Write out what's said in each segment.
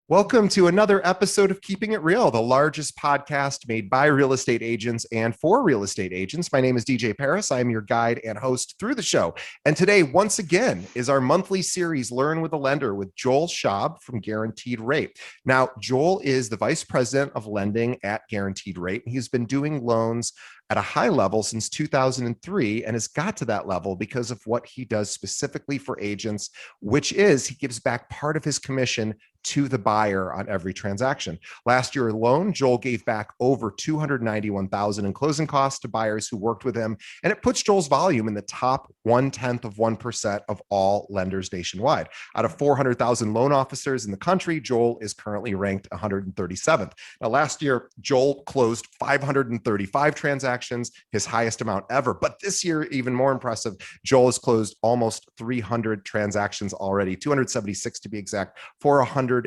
Welcome to another episode of Keeping It Real, the largest podcast made by real estate agents and for real estate agents. My name is DJ Paris. I'm your guide and host through the show. And today, once again, is our monthly series, Learn with a Lender, with Joel Schaub from Guaranteed Rate. Now, Joel is the vice president of lending at Guaranteed Rate. He's been doing loans at a high level since 2003 and has got to that level because of what he does specifically for agents, which is he gives back part of his commission to the buyer on every transaction. Last year alone, Joel gave back over $291,000 in closing costs to buyers who worked with him, and it puts Joel's volume in the top 0.1% of all lenders nationwide. Out of 400,000 loan officers in the country, Joel is currently ranked 137th. Now, last year, Joel closed 535 transactions, his highest amount ever. But this year, even more impressive, Joel has closed almost 300 transactions already, 276 to be exact, for $108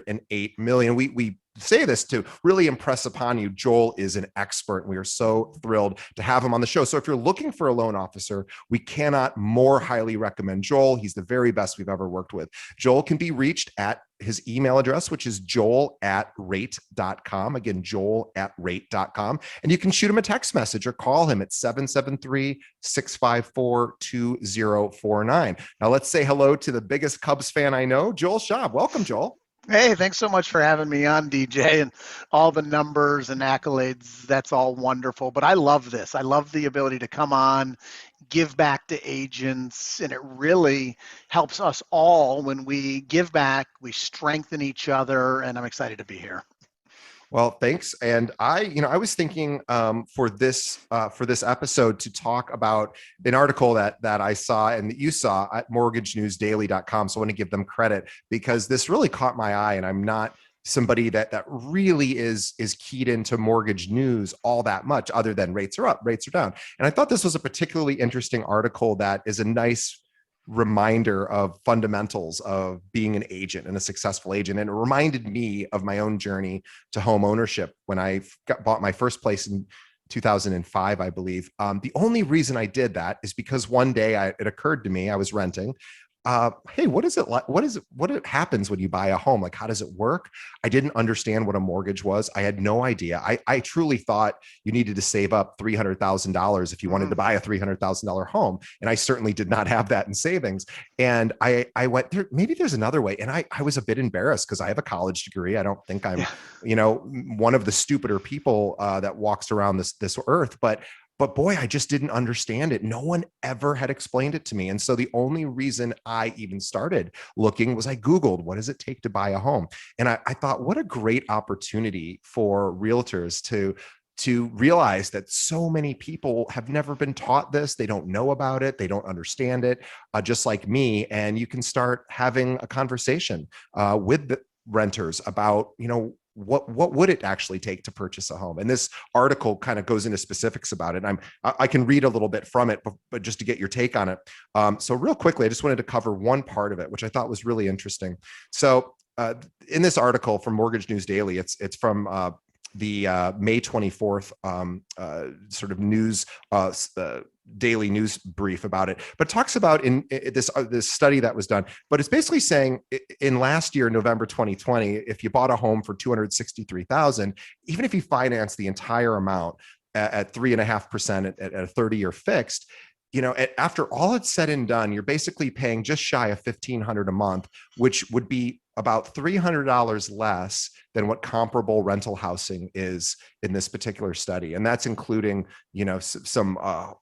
million. We say this to really impress upon you. Joel is an expert, and we are so thrilled to have him on the show. So if you're looking for a loan officer, we cannot more highly recommend Joel. He's the very best we've ever worked with. Joel can be reached at his email address, which is joel@rate.com. Again, joel@rate.com. And you can shoot him a text message or call him at 773-654-2049. Now let's say hello to the biggest Cubs fan I know, Joel Schaub. Welcome, Joel. Hey, thanks so much for having me on, DJ, and all the numbers and accolades. That's all wonderful. But I love this. I love the ability to come on, give back to agents, and it really helps us all when we give back, we strengthen each other, and I'm excited to be here. Well, thanks. And I was thinking for this episode to talk about an article that I saw and that you saw at MortgageNewsDaily.com. So I want to give them credit because this really caught my eye, and I'm not somebody that really is keyed into mortgage news all that much, other than rates are up, rates are down. And I thought this was a particularly interesting article that is a nice reminder of fundamentals of being an agent and a successful agent. And it reminded me of my own journey to home ownership when I bought my first place in 2005, I believe. The only reason I did that is because one day it occurred to me, I was renting. Hey, what is it like? What happens when you buy a home? Like, how does it work? I didn't understand what a mortgage was. I had no idea. I truly thought you needed to save up $300,000 if you wanted to buy a $300,000 home. And I certainly did not have that in savings. And I went there, maybe there's another way. And I was a bit embarrassed because I have a college degree. I don't think I'm, one of the stupider people that walks around this earth, but boy, I just didn't understand it. No one ever had explained it to me. And so the only reason I even started looking was I Googled, what does it take to buy a home? And I thought, what a great opportunity for realtors to realize that so many people have never been taught this. They don't know about it. They don't understand it, just like me. And you can start having a conversation with the renters about, what would it actually take to purchase a home? And this article kind of goes into specifics about it. I can read a little bit from it, but just to get your take on it. So real quickly, I just wanted to cover one part of it, which I thought was really interesting. So in this article from Mortgage News Daily, it's from the May 24th sort of news daily news brief about it, but talks about in this study that was done. But it's basically saying in last year, November 2020, if you bought a home for $263,000, even if you finance the entire amount at 3.5% at a 30-year fixed, after all it's said and done, you're basically paying just shy of $1,500 a month, which would be about $300 less than what comparable rental housing is in this particular study. And that's including, some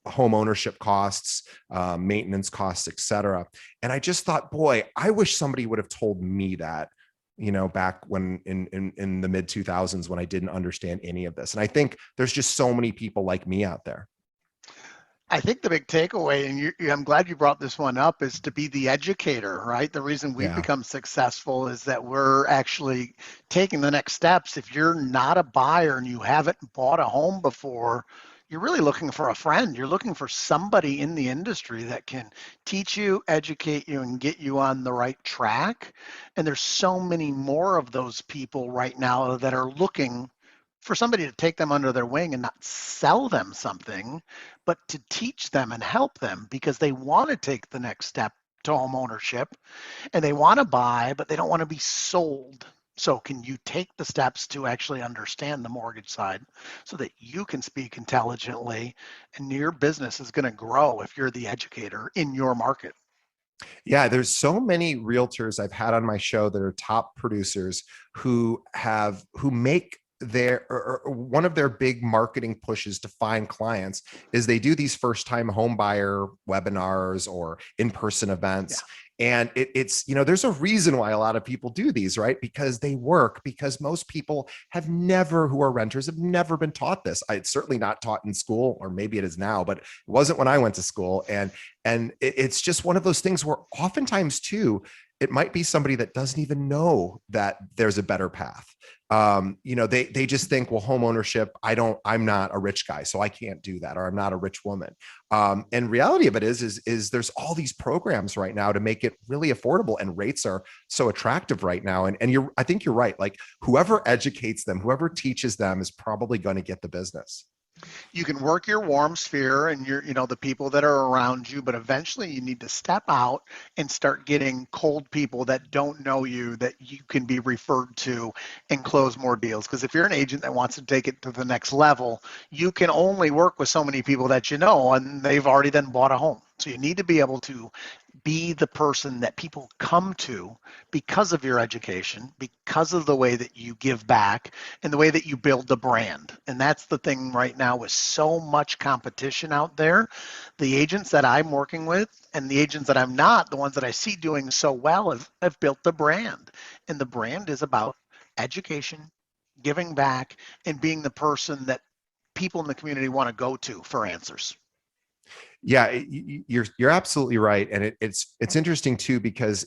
home ownership costs, maintenance costs, et cetera. And I just thought, boy, I wish somebody would have told me that, back when in the mid 2000s when I didn't understand any of this. And I think there's just so many people like me out there. I think the big takeaway, and I'm glad you brought this one up, is to be the educator, right? The reason we've become successful is that we're actually taking the next steps. If you're not a buyer and you haven't bought a home before, you're really looking for a friend. You're looking for somebody in the industry that can teach you, educate you, and get you on the right track. And there's so many more of those people right now that are looking for somebody to take them under their wing and not sell them something, but to teach them and help them because they want to take the next step to home ownership and they want to buy, but they don't want to be sold. So can you take the steps to actually understand the mortgage side so that you can speak intelligently and your business is going to grow if you're the educator in your market? Yeah, there's so many realtors I've had on my show that are top producers who make or one of their big marketing pushes to find clients is they do these first time home buyer webinars or in-person Yeah. events. And it's, there's a reason why a lot of people do these, right? Because they work, because most people who are renters have never been taught this. It's certainly not taught in school, or maybe it is now, but it wasn't when I went to school. And it's just one of those things where oftentimes too, it might be somebody that doesn't even know that there's a better path. They just think, well, home ownership, I'm not a rich guy, so I can't do that, or I'm not a rich woman. And reality of it is there's all these programs right now to make it really affordable, and rates are so attractive right now. And I think you're right. Like whoever educates them, whoever teaches them is probably going to get the business. You can work your warm sphere and the people that are around you, but eventually you need to step out and start getting cold people that don't know you that you can be referred to and close more deals. Because if you're an agent that wants to take it to the next level, you can only work with so many people that you know, and they've already then bought a home. So you need to be able to be the person that people come to because of your education, because of the way that you give back, and the way that you build the brand. And that's the thing right now with so much competition out there. The agents that I'm working with and the agents that I'm not, the ones that I see doing so well, have built the brand. And the brand is about education, giving back, and being the person that people in the community want to go to for answers. Yeah, you're absolutely right, and it's interesting too because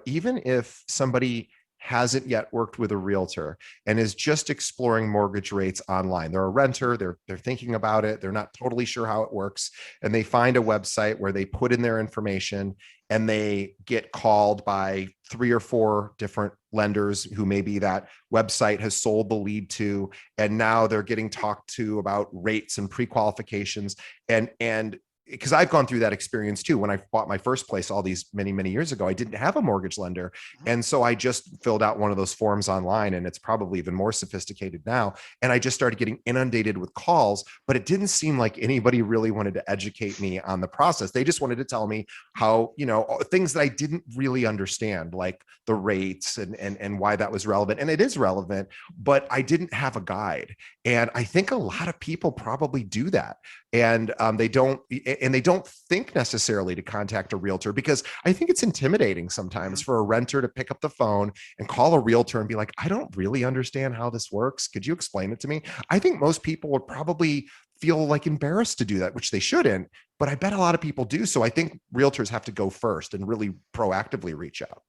even if somebody hasn't yet worked with a realtor and is just exploring mortgage rates online, they're a renter, they're thinking about it, they're not totally sure how it works, and they find a website where they put in their information and they get called by 3 or 4 different lenders who maybe that website has sold the lead to, and now they're getting talked to about rates and pre-qualifications. And because I've gone through that experience too. When I bought my first place all these many, many years ago, I didn't have a mortgage lender. And so I just filled out one of those forms online, and it's probably even more sophisticated now. And I just started getting inundated with calls, but it didn't seem like anybody really wanted to educate me on the process. They just wanted to tell me how, things that I didn't really understand, like the rates and why that was relevant. And it is relevant, but I didn't have a guide. And I think a lot of people probably do that. And they don't think necessarily to contact a realtor, because I think it's intimidating sometimes for a renter to pick up the phone and call a realtor and be like, I don't really understand how this works. Could you explain it to me? I think most people would probably feel like embarrassed to do that, which they shouldn't, but I bet a lot of people do. So I think realtors have to go first and really proactively reach out.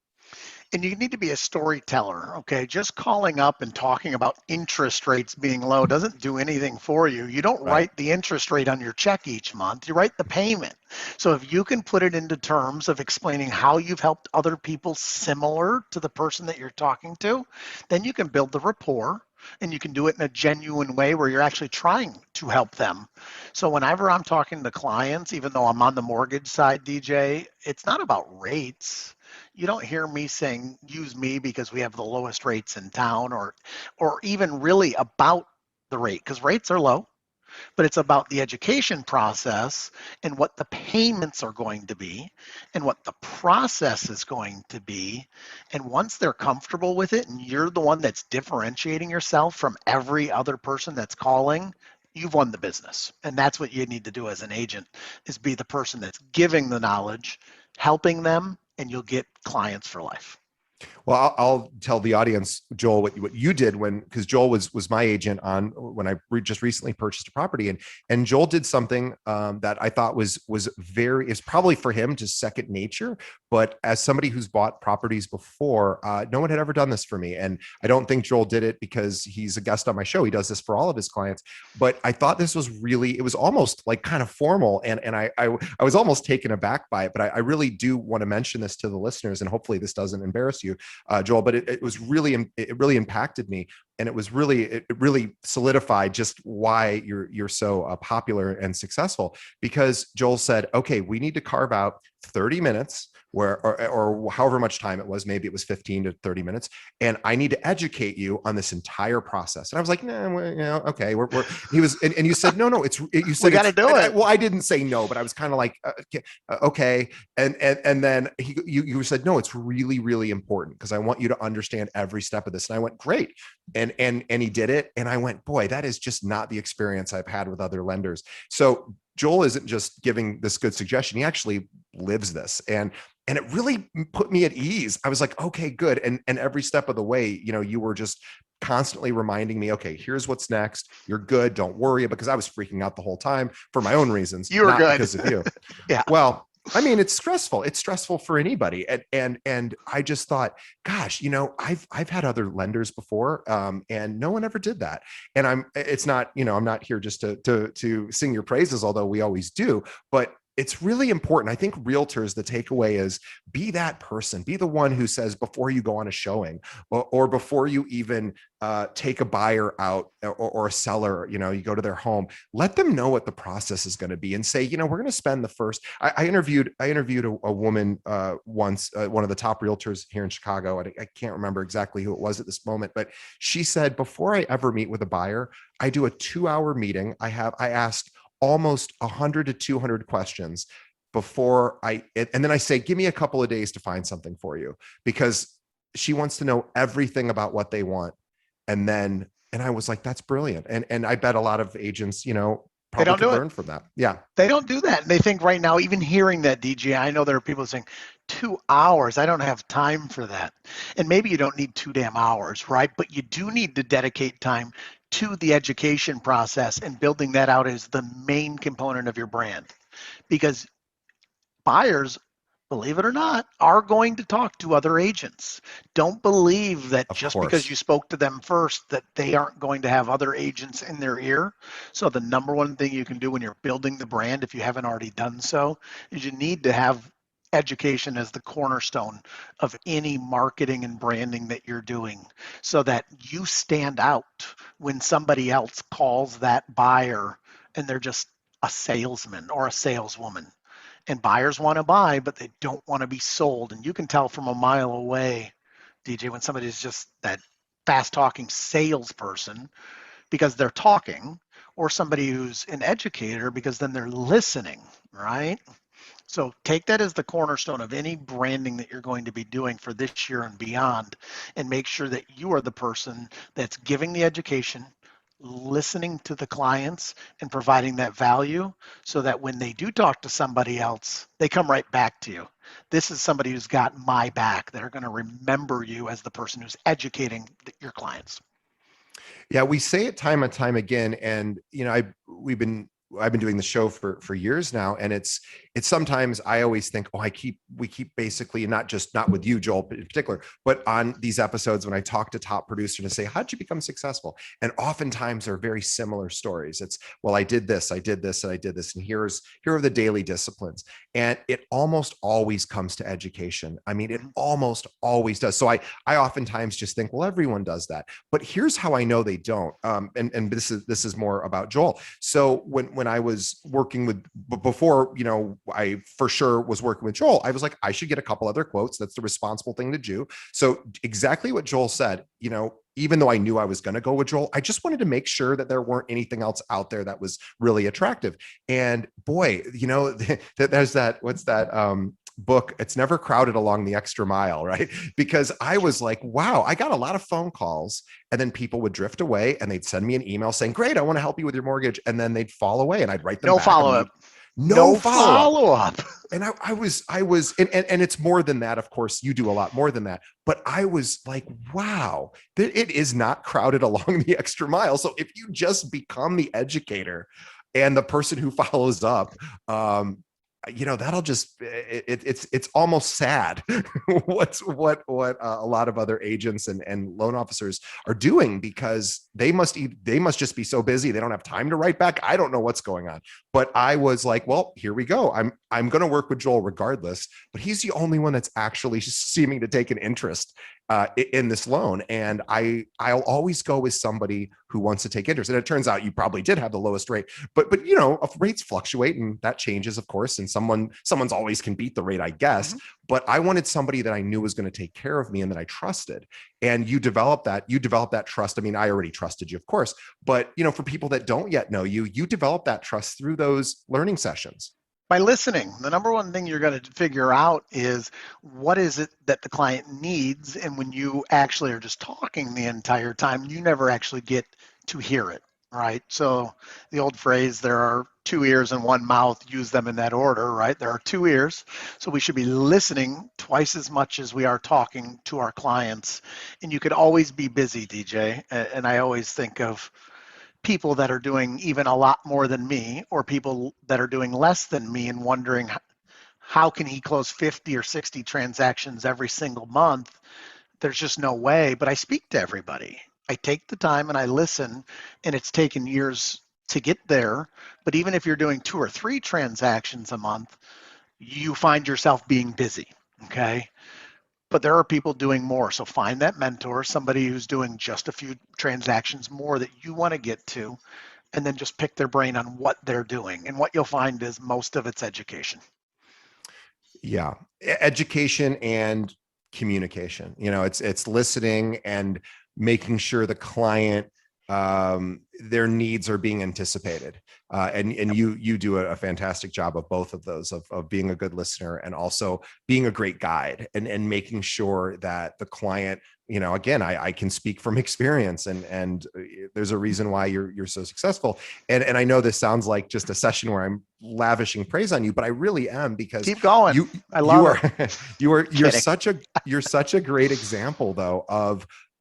And you need to be a storyteller, okay? Just calling up and talking about interest rates being low doesn't do anything for you. You don't Right. write the interest rate on your check each month, you write the payment. So if you can put it into terms of explaining how you've helped other people similar to the person that you're talking to, then you can build the rapport, and you can do it in a genuine way where you're actually trying to help them. So whenever I'm talking to clients, even though I'm on the mortgage side, DJ, it's not about rates. You don't hear me saying use me because we have the lowest rates in town, or even really about the rate, because rates are low, but it's about the education process and what the payments are going to be and what the process is going to be. And once they're comfortable with it and you're the one that's differentiating yourself from every other person that's calling, you've won the business. And that's what you need to do as an agent, is be the person that's giving the knowledge, helping them, and you'll get clients for life. Well, I'll tell the audience, Joel, what you did because Joel was my agent on when I just recently purchased a property, and Joel did something that I thought was is probably for him just second nature. But as somebody who's bought properties before, no one had ever done this for me, and I don't think Joel did it because he's a guest on my show. He does this for all of his clients, but I thought this was really, it was almost like kind of formal, and I was almost taken aback by it. But I really do want to mention this to the listeners, and hopefully this doesn't embarrass you, Joel, but it really impacted me. And it really solidified just why you're so popular and successful, because Joel said, okay, we need to carve out 30 minutes or however much time it was, maybe it was 15 to 30 minutes. And I need to educate you on this entire process. And I was like, nah, okay. He was, and you said, no, you We said, got to do it. well, I didn't say no, but I was kind of like, okay. And then you said, no, it's really, really important because I want you to understand every step of this. And I went, great. And he did it. And I went, boy, that is just not the experience I've had with other lenders. So Joel isn't just giving this good suggestion. He actually lives this. And it really put me at ease. I was like, okay, good. And every step of the way, you were just constantly reminding me, okay, here's what's next. You're good. Don't worry, because I was freaking out the whole time for my own reasons, You were not good. because of you. Yeah. Well, I mean, it's stressful. It's stressful for anybody. And I just thought, gosh, I've had other lenders before, and no one ever did that. And it's not, I'm not here just to sing your praises, although we always do, but it's really important. I think realtors, the takeaway is be that person, be the one who says before you go on a showing or before you even take a buyer out or a seller, you go to their home, let them know what the process is going to be and say, we're going to spend the first, I interviewed a woman once, one of the top realtors here in Chicago. I can't remember exactly who it was at this moment, but she said, before I ever meet with a buyer, I do a 2-hour meeting. I ask almost 100 to 200 questions before and then I say, give me a couple of days to find something for you, because she wants to know everything about what they want. And I was like, that's brilliant. And I bet a lot of agents, They probably don't could do it. learn from that. Yeah. They don't do that. And they think right now, even hearing that, DJ, I know there are people saying 2 hours. I don't have time for that. And maybe you don't need 2 damn hours, right? But you do need to dedicate time to the education process and building that out as the main component of your brand. Because buyers, believe it or not, are going to talk to other agents. Don't believe that Of just because course. you spoke to them first that they aren't going to have other agents in their ear. So the number one thing you can do when you're building the brand, if you haven't already done so, is you need to have education as the cornerstone of any marketing and branding that you're doing so that you stand out when somebody else calls that buyer and they're just a salesman or a saleswoman. And buyers want to buy, but they don't want to be sold. And you can tell from a mile away, DJ, when somebody's just that fast talking salesperson because they're talking, or somebody who's an educator because then they're listening, right? So take that as the cornerstone of any branding that you're going to be doing for this year and beyond, and make sure that you are the person that's giving the education, listening to the clients, and providing that value so that when they do talk to somebody else, they come right back to you. This is somebody who's got my back. They're going to remember you as the person who's educating your clients. Yeah, we say it time and time again. And I've been doing the show for years now, and it's sometimes I always think, oh, we keep basically not with you, Joel, in particular, but on these episodes when I talk to top producers to say, how'd you become successful? And oftentimes they're very similar stories. It's, well, I did this, and I did this, and here are the daily disciplines. And it almost always comes to education. I mean, it almost always does. So I oftentimes just think, well, everyone does that. But here's how I know they don't. And this is more about Joel. So when I was working with, before, I for sure was working with Joel, I was like, I should get a couple other quotes. That's the responsible thing to do. So exactly what Joel said, even though I knew I was going to go with Joel, I just wanted to make sure that there weren't anything else out there that was really attractive. And boy, there's that, what's that, book, It's Never Crowded Along the Extra Mile, right? Because I was like, wow, I got a lot of phone calls, and then people would drift away and they'd send me an email saying, great, I want to help you with your mortgage. And then they'd fall away and I'd write them No back. follow up. No No follow-up. follow up. And I was, and it's more than that. Of course, you do a lot more than that. But I was like, wow, it is not crowded along the extra mile. So if you just become the educator and the person who follows up, that'll just, it's almost sad what a lot of other agents and loan officers are doing, because they must just be so busy they don't have time to write back. I don't know what's going on, but I was like, well, here we go. I'm going to work with Joel regardless, but he's the only one that's actually seeming to take an interest in this loan. And I'll always go with somebody who wants to take interest. And it turns out you probably did have the lowest rate, but rates fluctuate, and that changes, of course, and someone's always can beat the rate, I guess. Mm-hmm. But I wanted somebody that I knew was going to take care of me and that I trusted. And you develop that trust. I mean, I already trusted you, of course, but for people that don't yet know you, you develop that trust through those learning sessions. By listening, the number one thing you're going to figure out is what is it that the client needs. And when you actually are just talking the entire time, you never actually get to hear it, right? So the old phrase, there are two ears and one mouth, use them in that order, right? There are two ears. So we should be listening twice as much as we are talking to our clients. And you could always be busy, DJ. And I always think of people that are doing even a lot more than me, or people that are doing less than me, and wondering how can he close 50 or 60 transactions every single month. There's just no way. But I speak to everybody. I take the time and I listen, and it's taken years to get there. But even if you're doing 2 or 3 transactions a month, you find yourself being busy. Okay. But there are people doing more. So find that mentor, somebody who's doing just a few transactions more that you want to get to, and then just pick their brain on what they're doing. And what you'll find is most of it's education. Yeah. Education and communication. It's listening and making sure the client, their needs are being anticipated. And Yep. you do a fantastic job of both of those, of being a good listener and also being a great guide, and making sure that the client, again, I can speak from experience, and there's a reason why you're so successful. And I know this sounds like just a session where I'm lavishing praise on you, but I really am, because Keep going. I love it. you're Kidding. such a great example, though,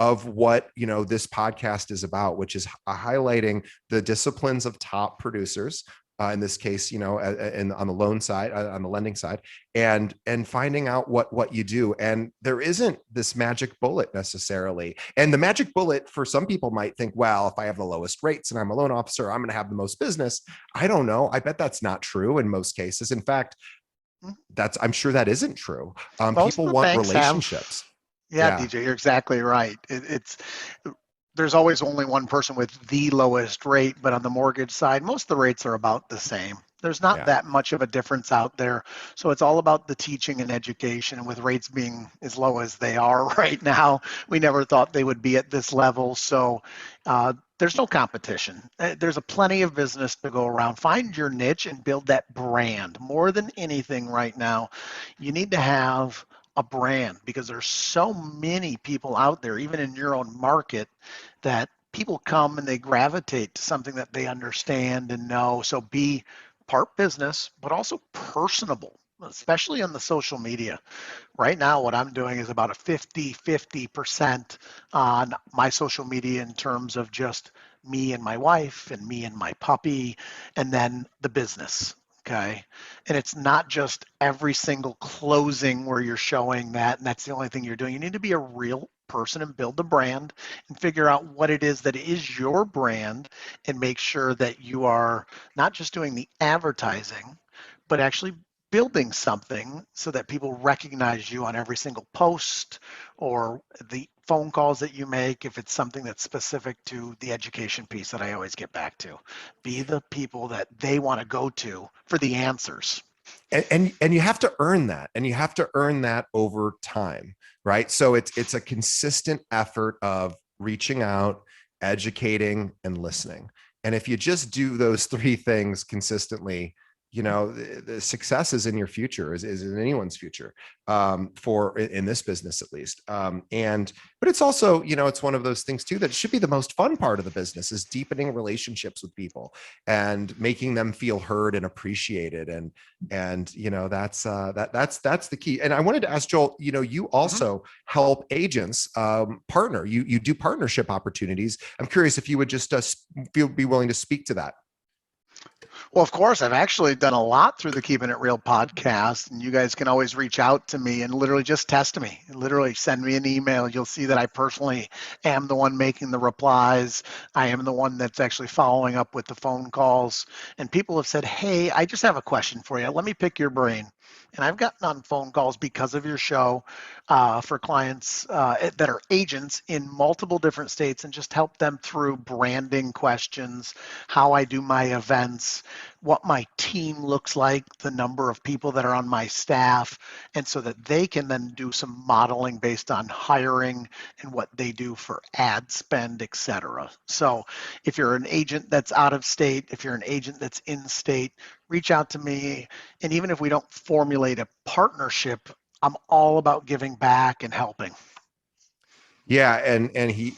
of what this podcast is about, which is highlighting the disciplines of top producers, in this case, and on the loan side, on the lending side, and finding out what you do. And there isn't this magic bullet necessarily. And the magic bullet for some people might think, well, if I have the lowest rates and I'm a loan officer, I'm going to have the most business. I don't know. I bet that's not true in most cases. In fact, I'm sure that isn't true. Most People of the want banks relationships. Yeah, DJ, you're exactly right. There's always only one person with the lowest rate, but on the mortgage side, most of the rates are about the same. There's not Yeah. that much of a difference out there. So it's all about the teaching and education. And with rates being as low as they are right now, we never thought they would be at this level. So there's no competition. There's a plenty of business to go around. Find your niche and build that brand. More than anything right now, you need to have a brand, because there's so many people out there, even in your own market, that people come and they gravitate to something that they understand and know. So be part business, but also personable, especially on the social media. Right now, what I'm doing is about a 50% on my social media in terms of just me and my wife and me and my puppy, and then the business. Okay. And it's not just every single closing where you're showing that, and that's the only thing you're doing. You need to be a real person and build the brand and figure out what it is that is your brand, and make sure that you are not just doing the advertising, but actually building something so that people recognize you on every single post or the phone calls that you make, if it's something that's specific to the education piece that I always get back to. Be the people that they want to go to for the answers. And you have to earn that, and you have to earn that over time, right? So it's a consistent effort of reaching out, educating, and listening. And if you just do those 3 things consistently, the success is in your future, is in anyone's future, for in this business at least. But it's also, it's one of those things too that should be the most fun part of the business, is deepening relationships with people and making them feel heard and appreciated. And that's the key. And I wanted to ask Joel, you also help agents partner. You do partnership opportunities. I'm curious if you would just be willing to speak to that. Well, of course, I've actually done a lot through the Keeping It Real podcast, and you guys can always reach out to me and literally just test me. Literally send me an email. You'll see that I personally am the one making the replies. I am the one that's actually following up with the phone calls. And people have said, hey, I just have a question for you. Let me pick your brain. And I've gotten on phone calls because of your show for clients that are agents in multiple different states and just help them through branding questions, how I do my events, what my team looks like, the number of people that are on my staff, and so that they can then do some modeling based on hiring and what they do for ad spend, et cetera. So if you're an agent that's out of state, if you're an agent that's in state, reach out to me. And even if we don't formulate a partnership, I'm all about giving back and helping. Yeah, and he,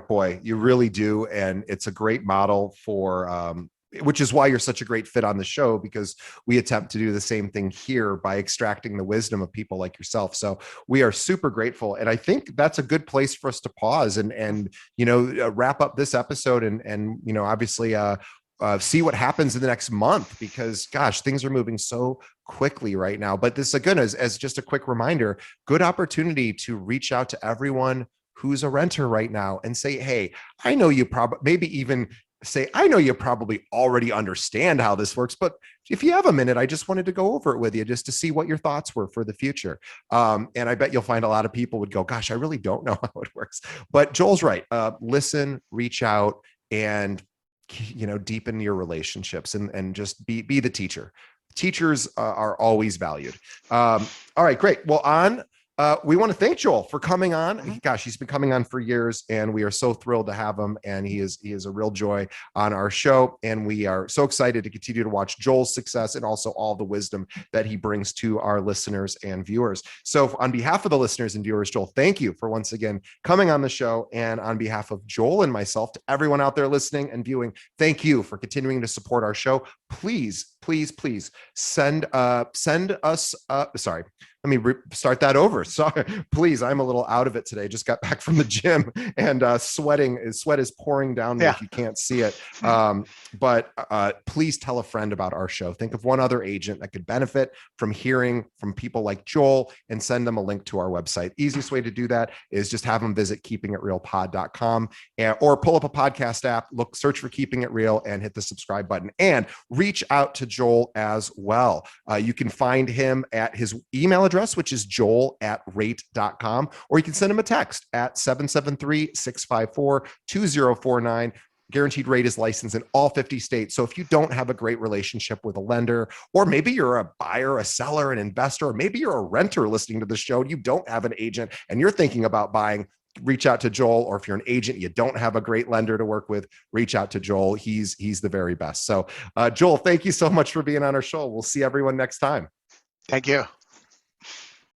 boy, you really do, and it's a great model for which is why you're such a great fit on the show, because we attempt to do the same thing here by extracting the wisdom of people like yourself. So we are super grateful, and I think that's a good place for us to pause and wrap up this episode and obviously see what happens in the next month, because gosh, things are moving so quickly right now. But this again, as just a quick reminder, good opportunity to reach out to everyone who's a renter right now and say, hey, I know you probably, maybe even say, I know you probably already understand how this works, but if you have a minute, I just wanted to go over it with you just to see what your thoughts were for the future. And I bet you'll find a lot of people would go, gosh, I really don't know how it works. But Joel's right. Listen, reach out, and deepen your relationships and just be the teacher. Teachers are always valued. All right, great. Well, we want to thank Joel for coming on. Gosh, he's been coming on for years, and we are so thrilled to have him. And he is a real joy on our show. And we are so excited to continue to watch Joel's success and also all the wisdom that he brings to our listeners and viewers. So on behalf of the listeners and viewers, Joel, thank you for once again coming on the show. And on behalf of Joel and myself, to everyone out there listening and viewing, thank you for continuing to support our show. Please, please, please send us, sorry, let me start that over. Sorry, please. I'm a little out of it today. Just got back from the gym and sweat is pouring down me if you can't see it. But please tell a friend about our show. Think of one other agent that could benefit from hearing from people like Joel, and send them a link to our website. Easiest way to do that is just have them visit keepingitrealpod.com or pull up a podcast app, search for Keeping It Real, and hit the subscribe button, and reach out to Joel as well. You can find him at his email address, which is joel@rate.com, or you can send him a text at 773-654-2049. Guaranteed Rate is licensed in all 50 states. So if you don't have a great relationship with a lender, or maybe you're a buyer, a seller, an investor, or maybe you're a renter listening to the show and you don't have an agent and you're thinking about buying, reach out to Joel. Or if you're an agent, you don't have a great lender to work with, reach out to Joel. He's the very best. So Joel, thank you so much for being on our show. We'll see everyone next time. Thank you.